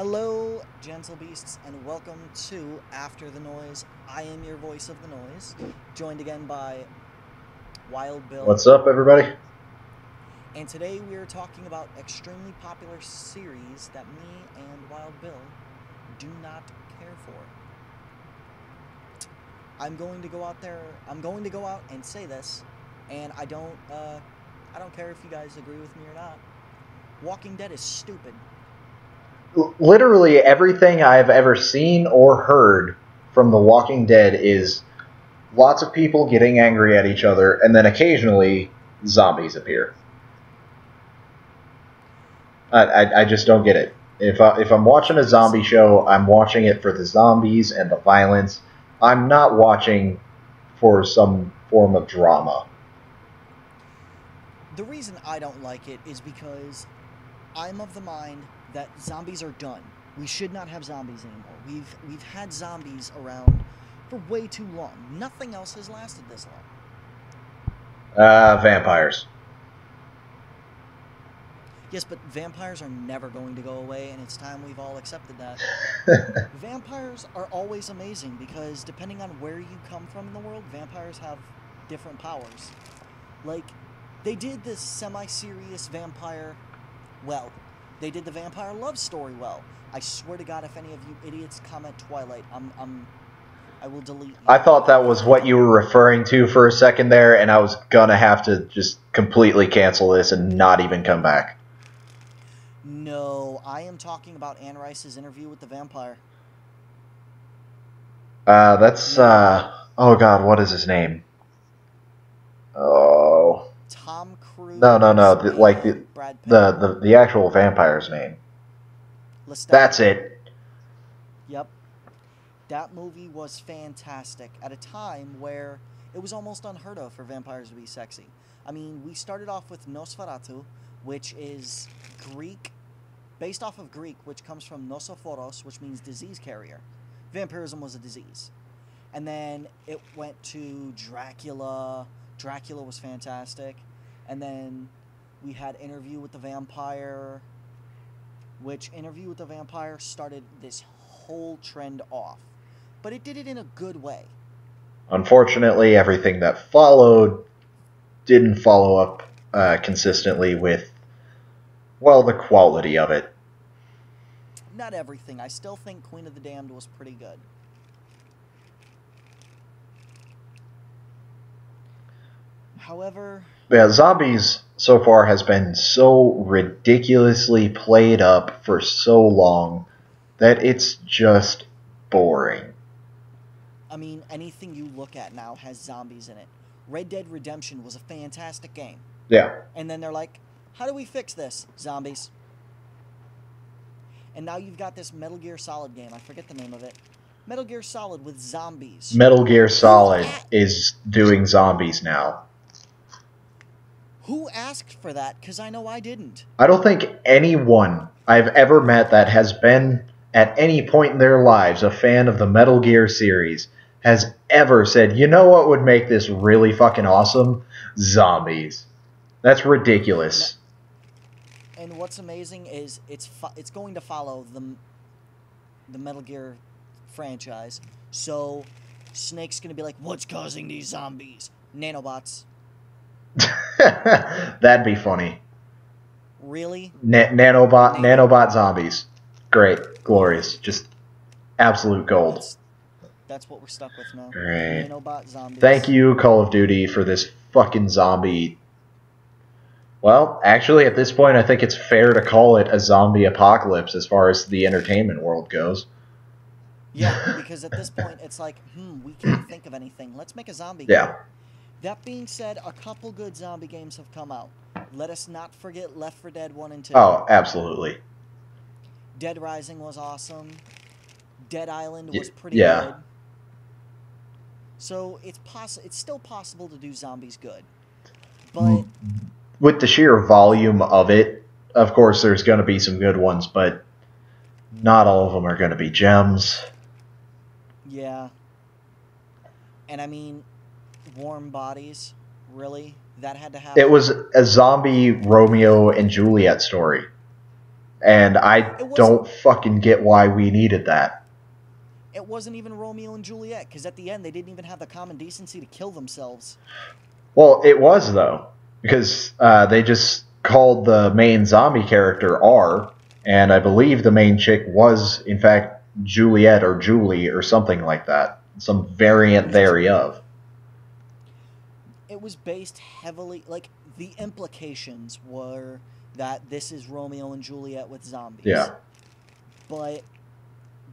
Hello, gentle beasts, and welcome to After the Noise. I am your voice of the noise, joined again by Wild Bill. What's up, everybody? And today we are talking about extremely popular series that me and Wild Bill do not care for. I'm going to go out and say this, and I don't care if you guys agree with me or not. Walking Dead is stupid. Literally everything I've ever seen or heard from The Walking Dead is lots of people getting angry at each other, and then occasionally zombies appear. I just don't get it. If I'm watching a zombie show, I'm watching it for the zombies and the violence. I'm not watching for some form of drama. The reason I don't like it is because I'm of the mind that zombies are done. We should not have zombies anymore. We've had zombies around for way too long. Nothing else has lasted this long. Vampires. Yes, but vampires are never going to go away, and it's time we've all accepted that. Vampires are always amazing because depending on where you come from in the world, vampires have different powers. Like, they did this semi-serious vampire well. They did the vampire love story well. I swear to God, if any of you idiots comment Twilight, I will delete you. I thought that was what you were referring to for a second there, and I was gonna have to just completely cancel this and not even come back. No, I am talking about Anne Rice's interview with the vampire. Oh God, what is his name? Oh. Tom Cruise. No, the actual vampire's name. Lestat. That's it. Yep. That movie was fantastic at a time where it was almost unheard of for vampires to be sexy. I mean, we started off with Nosferatu, which is Greek, based off of Greek, which comes from nosophoros, which means disease carrier. Vampirism was a disease. And then it went to Dracula. Dracula was fantastic. And then we had Interview with the Vampire, which Interview with the Vampire started this whole trend off. But it did it in a good way. Unfortunately, everything that followed didn't follow up consistently with, well, the quality of it. Not everything. I still think Queen of the Damned was pretty good. However... Yeah, zombies so far has been so ridiculously played up for so long that it's just boring. I mean, anything you look at now has zombies in it. Red Dead Redemption was a fantastic game. Yeah. And then they're like, how do we fix this? Zombies. And now you've got this Metal Gear Solid game. I forget the name of it. Metal Gear Solid with zombies. Metal Gear Solid is doing zombies now. Who asked for that? Because I know I didn't. I don't think anyone I've ever met that has been, at any point in their lives, a fan of the Metal Gear series has ever said, you know what would make this really fucking awesome? Zombies. That's ridiculous. And what's amazing is it's going to follow the Metal Gear franchise. So Snake's going to be like, what's causing these zombies? Nanobots. That'd be funny. Really? Nanobot zombies. Great. Glorious. Just absolute gold. That's what we're stuck with now. Great. Nanobot zombies. Thank you, Call of Duty, for this fucking zombie... Well, actually, at this point, I think it's fair to call it a zombie apocalypse as far as the entertainment world goes. Yeah, because at this point, it's like, we can't think of anything. Let's make a zombie game. Yeah. That being said, a couple good zombie games have come out. Let us not forget Left 4 Dead 1 and 2. Oh, absolutely. Dead Rising was awesome. Dead Island was pretty good. So it's still possible to do zombies good. But with the sheer volume of it, of course there's going to be some good ones, but not all of them are going to be gems. Yeah. And I mean, Warm Bodies, really? That had to happen? It was a zombie Romeo and Juliet story. And I It wasn't. don't fucking get why we needed that. It wasn't even Romeo and Juliet, because at the end they didn't even have the common decency to kill themselves. Well, it was, though, because they just called the main zombie character R, and I believe the main chick was, in fact, Juliet or Julie or something like that. Some It variant was Juliet. thereof. It was based heavily, like, the implications were that this is Romeo and Juliet with zombies. Yeah. But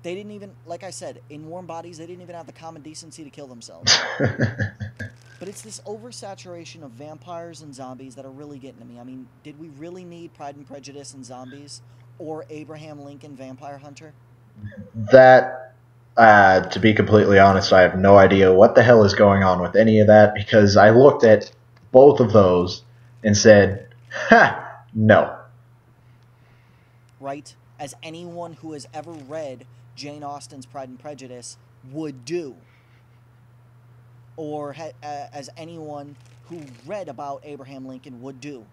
they didn't even, like I said, in Warm Bodies, they didn't even have the common decency to kill themselves. But it's this oversaturation of vampires and zombies that are really getting to me. I mean, did we really need Pride and Prejudice and zombies? Or Abraham Lincoln Vampire Hunter? That, to be completely honest, I have no idea what the hell is going on with any of that because I looked at both of those and said, ha, no. Right? As anyone who has ever read Jane Austen's Pride and Prejudice would do. Or as anyone who read about Abraham Lincoln would do.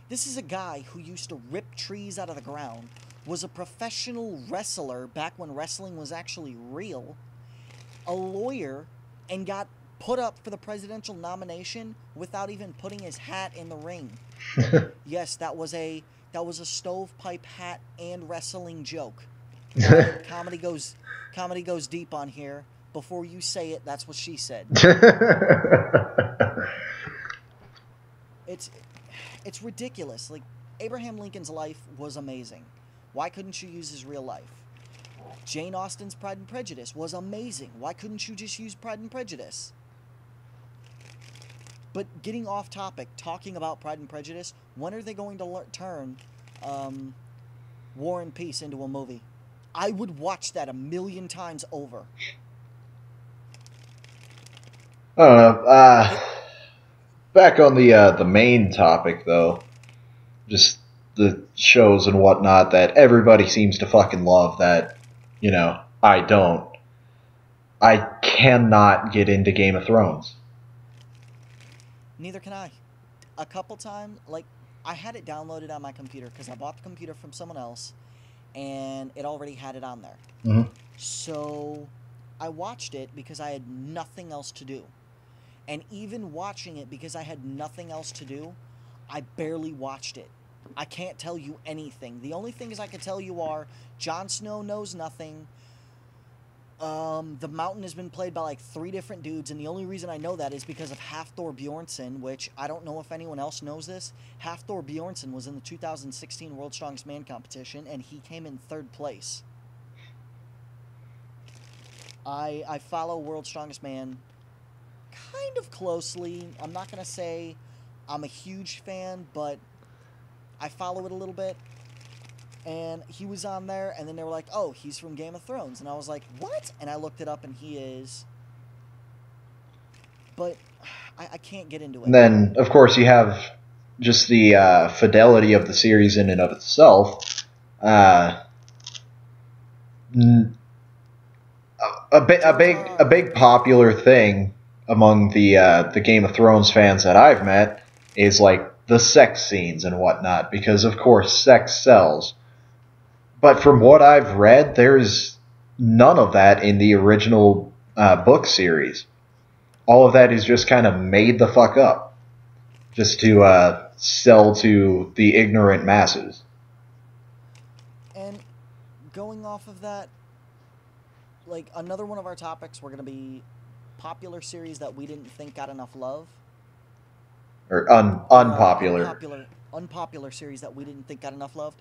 This is a guy who used to rip trees out of the ground, was a professional wrestler back when wrestling was actually real, a lawyer, and got put up for the presidential nomination without even putting his hat in the ring. Yes, that was a stovepipe hat and wrestling joke. Comedy goes deep on here. Before you say it, that's what she said. It's ridiculous. Like, Abraham Lincoln's life was amazing. Why couldn't you use his real life? Jane Austen's Pride and Prejudice was amazing. Why couldn't you just use Pride and Prejudice? But getting off topic, talking about Pride and Prejudice, when are they going to turn War and Peace into a movie? I would watch that 1,000,000 times over. I don't know. It, Back on the main topic, though, just the shows and whatnot that everybody seems to fucking love that, I don't. I cannot get into Game of Thrones. Neither can I. A couple times, like, I had it downloaded on my computer because I bought the computer from someone else, and it already had it on there. Mm-hmm. So I watched it because I had nothing else to do. And even watching it because I had nothing else to do, I barely watched it. I can't tell you anything. The only things I can tell you are Jon Snow knows nothing. The Mountain has been played by like 3 different dudes, and the only reason I know that is because of Hafthor Bjornsson, which I don't know if anyone else knows this. Hafthor Bjornsson was in the 2016 World's Strongest Man competition, and he came in 3rd place. I follow World's Strongest Man kind of closely. I'm not going to say I'm a huge fan, but I follow it a little bit. And he was on there, and then they were like, oh, he's from Game of Thrones. And I was like, what? And I looked it up, and he is. But I can't get into it. And then, of course, you have just the fidelity of the series in and of itself. A big popular thing among the Game of Thrones fans that I've met is like the sex scenes and whatnot, because of course sex sells. But from what I've read, there's none of that in the original book series. All of that is just kind of made the fuck up, just to sell to the ignorant masses. And going off of that, like, another one of our topics, we're going to be popular series that we didn't think got enough love. Or unpopular. Unpopular series that we didn't think got enough love.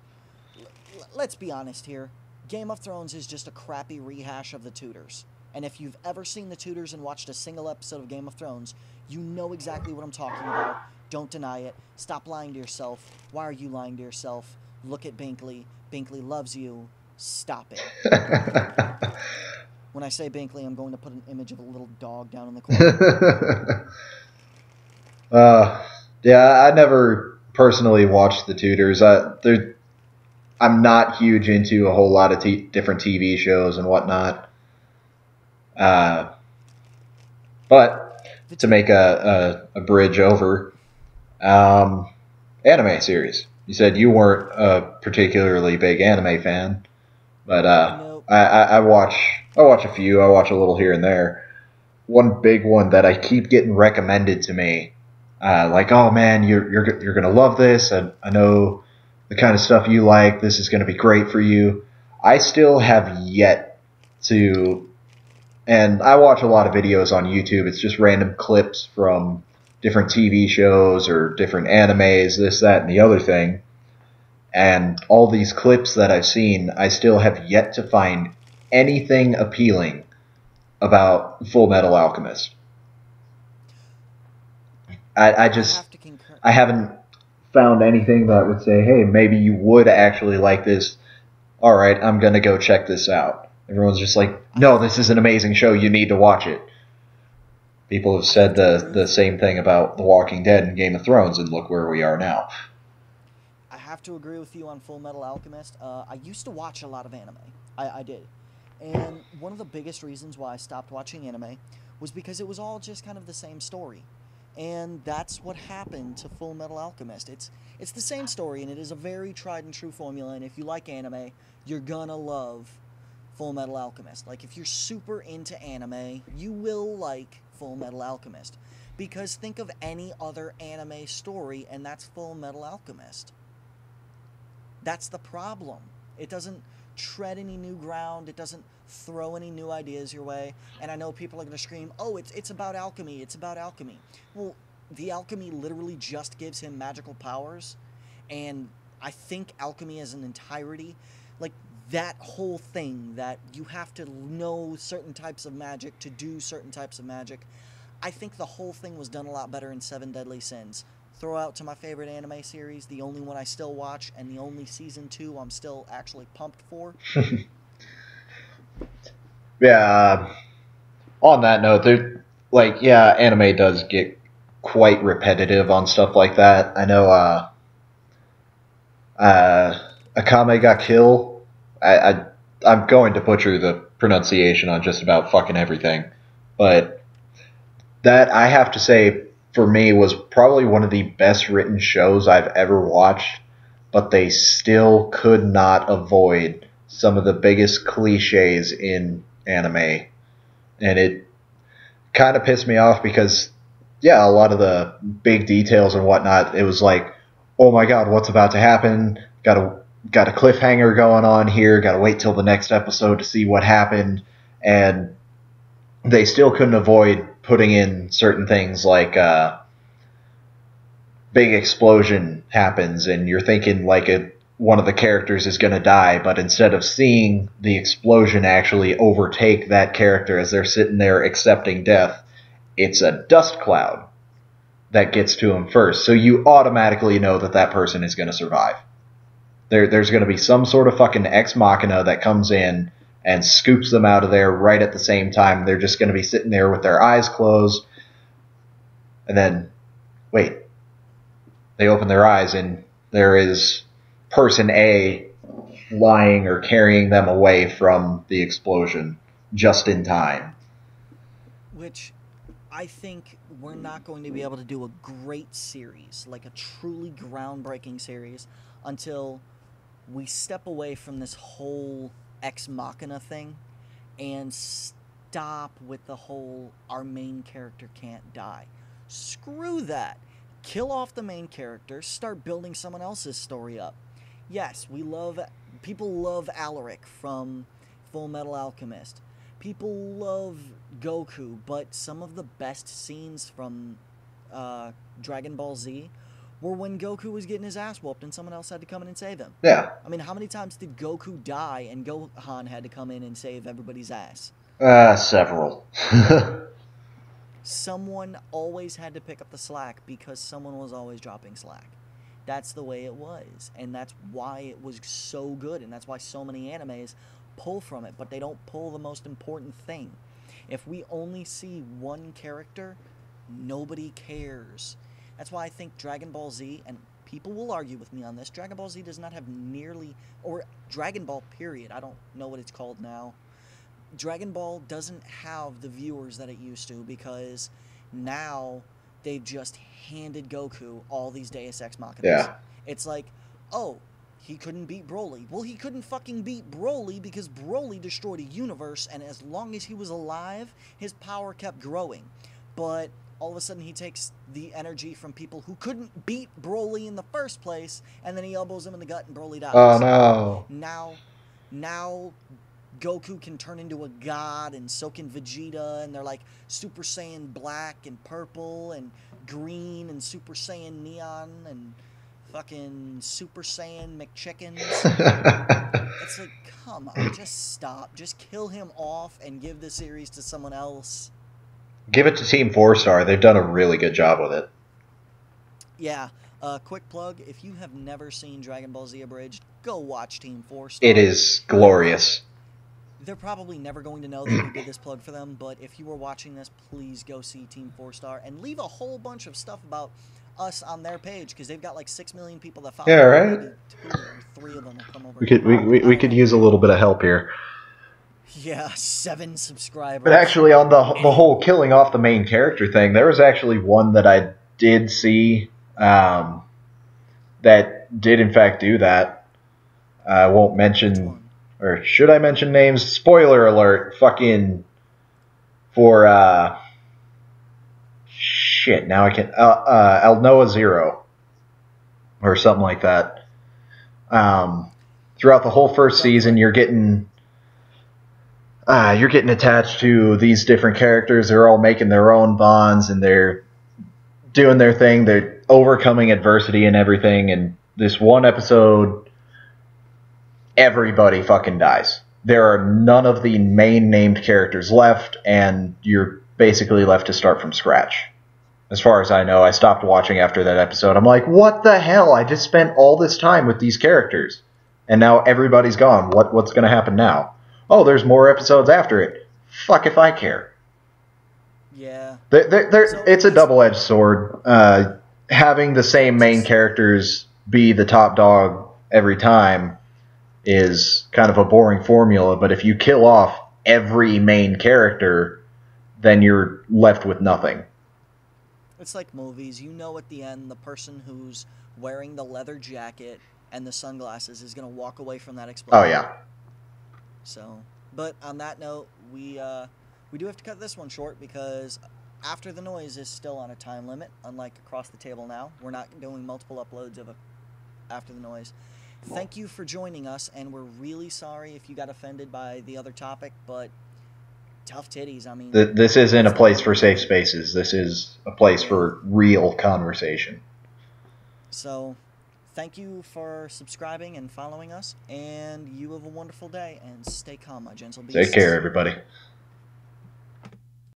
Let's be honest here. Game of Thrones is just a crappy rehash of The Tudors. And if you've ever seen The Tudors and watched a single episode of Game of Thrones, you know exactly what I'm talking about. Don't deny it. Stop lying to yourself. Why are you lying to yourself? Look at Binkley. Binkley loves you. Stop it. When I say Binkley, I'm going to put an image of a little dog down in the corner. Yeah, I never personally watched The Tudors. I'm not huge into a whole lot of different TV shows and whatnot. But to make a bridge over, anime series. You said you weren't a particularly big anime fan, but Nope. I watch a few. I watch a little here and there. One big one that I keep getting recommended to me, like, oh man, you're gonna love this. I know the kind of stuff you like. This is gonna be great for you. I still have yet to, and I watch a lot of videos on YouTube. It's just random clips from different TV shows or different animes, this, that, and the other thing. And all these clips that I've seen, I still have yet to find anything appealing about Full Metal Alchemist. I I just have to concur. I haven't found anything that would say, hey, maybe you would actually like this. All right, I'm gonna go check this out. Everyone's just like, I no, have this is an amazing show. You need to watch it. People have I have said to agree the with you. same thing about The Walking Dead and Game of Thrones, and look where we are now. I have to agree with you on Full Metal Alchemist. I used to watch a lot of anime. I did. And one of the biggest reasons why I stopped watching anime was because it was all just kind of the same story. And that's what happened to Full Metal Alchemist. It's the same story and it is a very tried and true formula, and if you like anime, you're gonna love Full Metal Alchemist. Like if you're super into anime, you will like Full Metal Alchemist. Because think of any other anime story and that's Full Metal Alchemist. That's the problem. It doesn't tread any new ground. It doesn't throw any new ideas your way. And I know people are going to scream, "Oh, it's about alchemy. It's about alchemy." Well, the alchemy literally just gives him magical powers, and I think alchemy as an entirety, like that whole thing that you have to know certain types of magic to do certain types of magic, I think the whole thing was done a lot better in Seven Deadly Sins. Throw out to my favorite anime series, the only one I still watch, and the only season 2 I'm still actually pumped for. Yeah. On that note, there, like, yeah, anime does get quite repetitive on stuff like that. I know, Akame ga Kill. I'm going to butcher the pronunciation on just about fucking everything, but that I have to say for me was probably one of the best written shows I've ever watched. But they still could not avoid some of the biggest cliches in anime, and it kind of pissed me off because, yeah, a lot of the big details and whatnot, it was like, oh my god, what's about to happen? Got a cliffhanger going on here. Got to wait till the next episode to see what happened, and they still couldn't avoid putting in certain things like big explosion happens, and you're thinking like one of the characters is going to die, but instead of seeing the explosion actually overtake that character as they're sitting there accepting death, it's a dust cloud that gets to him first. So you automatically know that that person is going to survive. There's going to be some sort of fucking ex machina that comes in and scoops them out of there right at the same time. They're just going to be sitting there with their eyes closed, and then, wait, they open their eyes and there is person A lying or carrying them away from the explosion just in time. Which I think we're not going to be able to do a great series, like a truly groundbreaking series, until we step away from this whole ex machina thing and stop with the whole our main character can't die. Screw that. Kill off the main character, start building someone else's story up. Yes, we love people love Alaric from Full Metal Alchemist. People love Goku, but some of the best scenes from Dragon Ball Z were when Goku was getting his ass whooped and someone else had to come in and save him. Yeah. I mean, how many times did Goku die and Gohan had to come in and save everybody's ass? Several. Someone always had to pick up the slack because someone was always dropping slack. That's the way it was, and that's why it was so good, and that's why so many animes pull from it, but they don't pull the most important thing. If we only see one character, nobody cares. That's why I think Dragon Ball Z, and people will argue with me on this, Dragon Ball Z does not have nearly, or Dragon Ball period, I don't know what it's called now. Dragon Ball doesn't have the viewers that it used to because now they've just handed Goku all these Deus Ex Machinas. Yeah. It's like, oh, he couldn't beat Broly. Well, he couldn't fucking beat Broly because Broly destroyed a universe, and as long as he was alive, his power kept growing. But all of a sudden, he takes the energy from people who couldn't beat Broly in the first place, and then he elbows him in the gut, and Broly Oh dies. no. Now, now Goku can turn into a god, and so can Vegeta, and they're like Super Saiyan Black and Purple and Green and Super Saiyan Neon and fucking Super Saiyan McChickens. It's like, come on, just stop. Just kill him off and give the series to someone else. Give it to Team 4 Star. They've done a really good job with it. Yeah, quick plug, if you have never seen Dragon Ball Z Abridged, go watch Team 4 Star. It is glorious. They're probably never going to know that we did this plug for them, but if you were watching this, please go see Team 4 Star and leave a whole bunch of stuff about us on their page, because they've got like 6 million people that follow. Yeah, right. Maybe 2 or 3 of them will come over. We could use a little bit of help here. Yeah, 7 subscribers. But actually, on the whole killing off the main character thing, there was actually one that I did see that did in fact do that. I won't mention, or should I mention names? Spoiler alert! Fucking for shit. Now I can Alnoa Zero or something like that. Throughout the whole first season, you're getting attached to these different characters. They're all making their own bonds, and they're doing their thing. They're overcoming adversity and everything. And this one episode, everybody fucking dies. There are none of the main named characters left, and you're basically left to start from scratch. As far as I know, I stopped watching after that episode. I'm like, what the hell? I just spent all this time with these characters, and now everybody's gone. What's going to happen now? Oh, there's more episodes after it. Fuck if I care. Yeah. It's a double-edged sword. Having the same main characters be the top dog every time is kind of a boring formula, but if you kill off every main character, then you're left with nothing. It's like movies. You know at the end, the person who's wearing the leather jacket and the sunglasses is going to walk away from that explosion. Oh, yeah. So, but on that note, we do have to cut this one short because After the Noise is still on a time limit, unlike Across the Table Now. We're not doing multiple uploads of After the Noise. Thank you for joining us, and we're really sorry if you got offended by the other topic, but tough titties. I mean, this isn't a place for safe spaces. This is a place for real conversation. So, thank you for subscribing and following us, and you have a wonderful day, and stay calm, my gentle beasts. Take care, everybody.